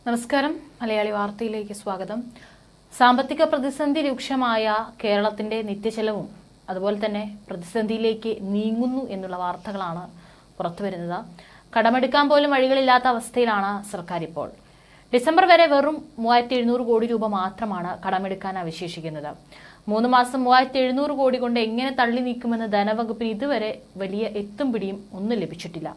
നമസ്കാരം. മലയാളി വാർത്തയിലേക്ക് സ്വാഗതം. സാമ്പത്തിക പ്രതിസന്ധി രൂക്ഷമായ കേരളത്തിന്റെ നിത്യചെലവും അതുപോലെ തന്നെ പ്രതിസന്ധിയിലേക്ക് നീങ്ങുന്നു എന്നുള്ള വാർത്തകളാണ് പുറത്തുവരുന്നത്. കടമെടുക്കാൻ പോലും വഴികളില്ലാത്ത അവസ്ഥയിലാണ് സർക്കാർ ഇപ്പോൾ. ഡിസംബർ വരെ വെറും 3700 കോടി രൂപ മാത്രമാണ് കടമെടുക്കാൻ അവശേഷിക്കുന്നത്. 3 മാസം 3700 കോടി കൊണ്ട് എങ്ങനെ തള്ളി നീക്കുമെന്ന് ധനവകുപ്പിന് ഇതുവരെ വലിയ എത്തും പിടിയും ഒന്നും ലഭിച്ചിട്ടില്ല.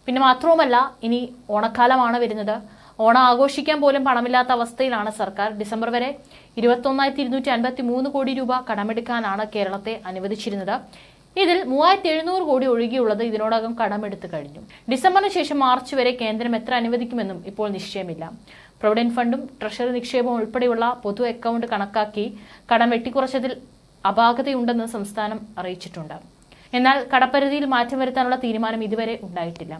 പിന്നെ മാത്രവുമല്ല, ഇനി ഓണക്കാലമാണ് വരുന്നത്. ഓണം ആഘോഷിക്കാൻ പോലും പണമില്ലാത്ത അവസ്ഥയിലാണ് സർക്കാർ. ഡിസംബർ വരെ 21,253 കോടി രൂപ കടമെടുക്കാനാണ് കേരളത്തെ അനുവദിച്ചിരുന്നത്. ഇതിൽ 3700 കോടി ഒഴികെയുള്ളത് ഇതിനോടകം കടമെടുത്തു കഴിഞ്ഞു. ഡിസംബറിന് ശേഷം മാർച്ച് വരെ കേന്ദ്രം എത്ര അനുവദിക്കുമെന്നും ഇപ്പോൾ നിശ്ചയമില്ല. പ്രൊവിഡന്റ് ഫണ്ടും ട്രഷറി നിക്ഷേപവും ഉൾപ്പെടെയുള്ള പൊതു അക്കൗണ്ട് കണക്കാക്കി കടം വെട്ടിക്കുറച്ചതിൽ അപാകതയുണ്ടെന്ന് സംസ്ഥാനം അറിയിച്ചിട്ടുണ്ട്. എന്നാൽ കടപ്പരിധിയിൽ മാറ്റം വരുത്താനുള്ള തീരുമാനം ഇതുവരെ ഉണ്ടായിട്ടില്ല.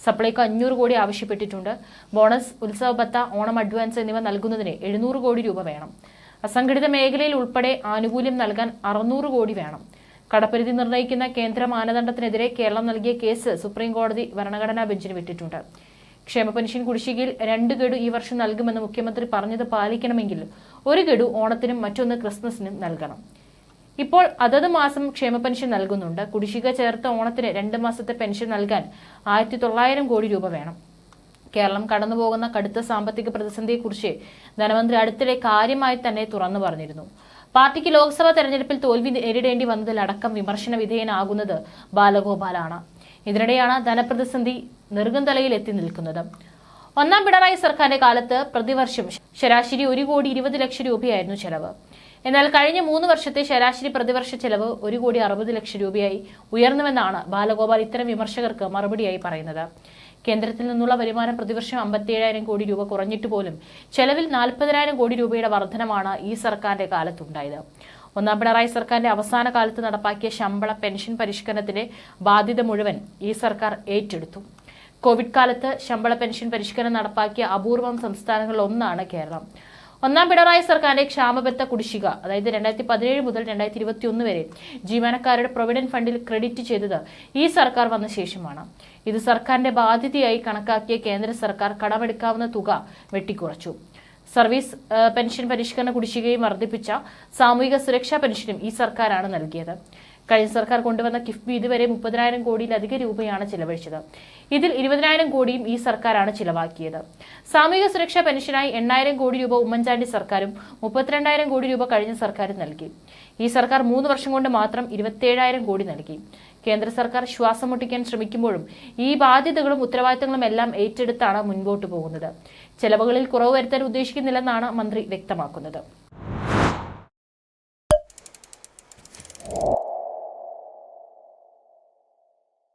സപ്ലൈകോ 500 കോടി ആവശ്യപ്പെട്ടിട്ടുണ്ട്. ബോണസ്, ഉത്സവ ഭത്ത, ഓണം അഡ്വാൻസ് എന്നിവ നൽകുന്നതിന് 700 കോടി രൂപ വേണം. അസംഘടിത മേഖലയിൽ ഉൾപ്പെടെ ആനുകൂല്യം നൽകാൻ 600 കോടി വേണം. കടപ്പരിധി നിർണ്ണയിക്കുന്ന കേന്ദ്ര മാനദണ്ഡത്തിനെതിരെ കേരളം നൽകിയ കേസ് സുപ്രീം കോടതി ഭരണഘടനാ ബെഞ്ചിന് വിട്ടിട്ടുണ്ട്. ക്ഷേമ പെൻഷൻ കുടിശ്ശികയിൽ 2 ഗഡു ഈ വർഷം നൽകുമെന്ന് മുഖ്യമന്ത്രി പറഞ്ഞത് പാലിക്കണമെങ്കിൽ 1 ഗഡു ഓണത്തിനും മറ്റൊന്ന് ക്രിസ്മസിനും നൽകണം. ഇപ്പോൾ അതത് മാസം ക്ഷേമ പെൻഷൻ നൽകുന്നുണ്ട്. കുടിശ്ശിക ചേർത്ത് ഓണത്തിന് 2 മാസത്തെ പെൻഷൻ നൽകാൻ 1900 കോടി രൂപ വേണം. കേരളം കടന്നുപോകുന്ന കടുത്ത സാമ്പത്തിക പ്രതിസന്ധിയെക്കുറിച്ച് ധനമന്ത്രി അടുത്തിടെ കാര്യമായി തന്നെ തുറന്നു പറഞ്ഞിരുന്നു. പാർട്ടിക്ക് ലോക്സഭാ തെരഞ്ഞെടുപ്പിൽ തോൽവി നേരിടേണ്ടി വന്നതിലടക്കം വിമർശന വിധേയനാകുന്നത് ബാലഗോപാലാണ്. ഇതിനിടെയാണ് ധനപ്രതിസന്ധി നെറുകം തലയിൽ എത്തി നിൽക്കുന്നത്. ഒന്നാം പിണറായി സർക്കാരിന്റെ കാലത്ത് പ്രതിവർഷം ശരാശരി 1,20,00,000 രൂപയായിരുന്നു ചെലവ്. എന്നാൽ കഴിഞ്ഞ 3 വർഷത്തെ ശരാശരി പ്രതിവർഷ ചെലവ് 1,60,00,000 രൂപയായി ഉയർന്നുവെന്നാണ് ബാലഗോപാൽ ഇത്തരം വിമർശകർക്ക് മറുപടിയായി പറയുന്നത്. കേന്ദ്രത്തിൽ നിന്നുള്ള വരുമാനം പ്രതിവർഷം 57,000 കോടി രൂപ കുറഞ്ഞിട്ട് പോലും ചെലവിൽ 40,000 കോടി രൂപയുടെ വർധനമാണ് ഈ സർക്കാരിന്റെ കാലത്തുണ്ടായത്. ഒന്നാം പിണറായി സർക്കാരിന്റെ അവസാന കാലത്ത് നടപ്പാക്കിയ ശമ്പള പെൻഷൻ പരിഷ്കരണത്തിന്റെ ബാധ്യത മുഴുവൻ ഈ സർക്കാർ ഏറ്റെടുത്തു. കോവിഡ് കാലത്ത് ശമ്പള പെൻഷൻ പരിഷ്കരണം നടപ്പാക്കിയ അപൂർവം സംസ്ഥാനങ്ങളിൽ ഒന്നാണ് കേരളം. ഒന്നാം പിണറായി സർക്കാരിന്റെ ക്ഷാമബത്ത കുടിശ്ശിക, അതായത് 2017 മുതൽ 2021 വരെ ജീവനക്കാരുടെ പ്രൊവിഡന്റ് ഫണ്ടിൽ ക്രെഡിറ്റ് ചെയ്തത് ഈ സർക്കാർ വന്ന ശേഷമാണ്. ഇത് സർക്കാരിന്റെ ബാധ്യതയായി കണക്കാക്കിയ കേന്ദ്ര സർക്കാർ കടമെടുക്കാവുന്ന തുക വെട്ടിക്കുറച്ചു. സർവീസ് പെൻഷൻ പരിഷ്കരണ കുടിശ്ശികയും വർദ്ധിപ്പിച്ച സാമൂഹിക സുരക്ഷാ പെൻഷനും ഈ സർക്കാരാണ് നൽകിയത്. കഴിഞ്ഞ സർക്കാർ കൊണ്ടുവന്ന കിഫ്ബി ഇതുവരെ 30,000 കോടിയിലധികം രൂപയാണ് ചിലവഴിച്ചത്. ഇതിൽ 20,000 കോടിയും ഈ സർക്കാരാണ് ചിലവാക്കിയത്. സാമൂഹിക സുരക്ഷാ പെൻഷനായി 8,000 കോടി രൂപ ഉമ്മൻചാണ്ടി സർക്കാരും 32,000 കോടി രൂപ കഴിഞ്ഞ സർക്കാരും നൽകി. ഈ സർക്കാർ 3 വർഷം കൊണ്ട് മാത്രം 27,000 കോടി നൽകി. കേന്ദ്ര സർക്കാർ ശ്വാസം മുട്ടിക്കാൻ ശ്രമിക്കുമ്പോഴും ഈ ബാധ്യതകളും ഉത്തരവാദിത്തങ്ങളും എല്ലാം ഏറ്റെടുത്താണ് മുൻപോട്ട് പോകുന്നത്. ചെലവുകളിൽ കുറവ് വരുത്താൻ ഉദ്ദേശിക്കുന്നില്ലെന്നാണ് മന്ത്രി വ്യക്തമാക്കുന്നത്.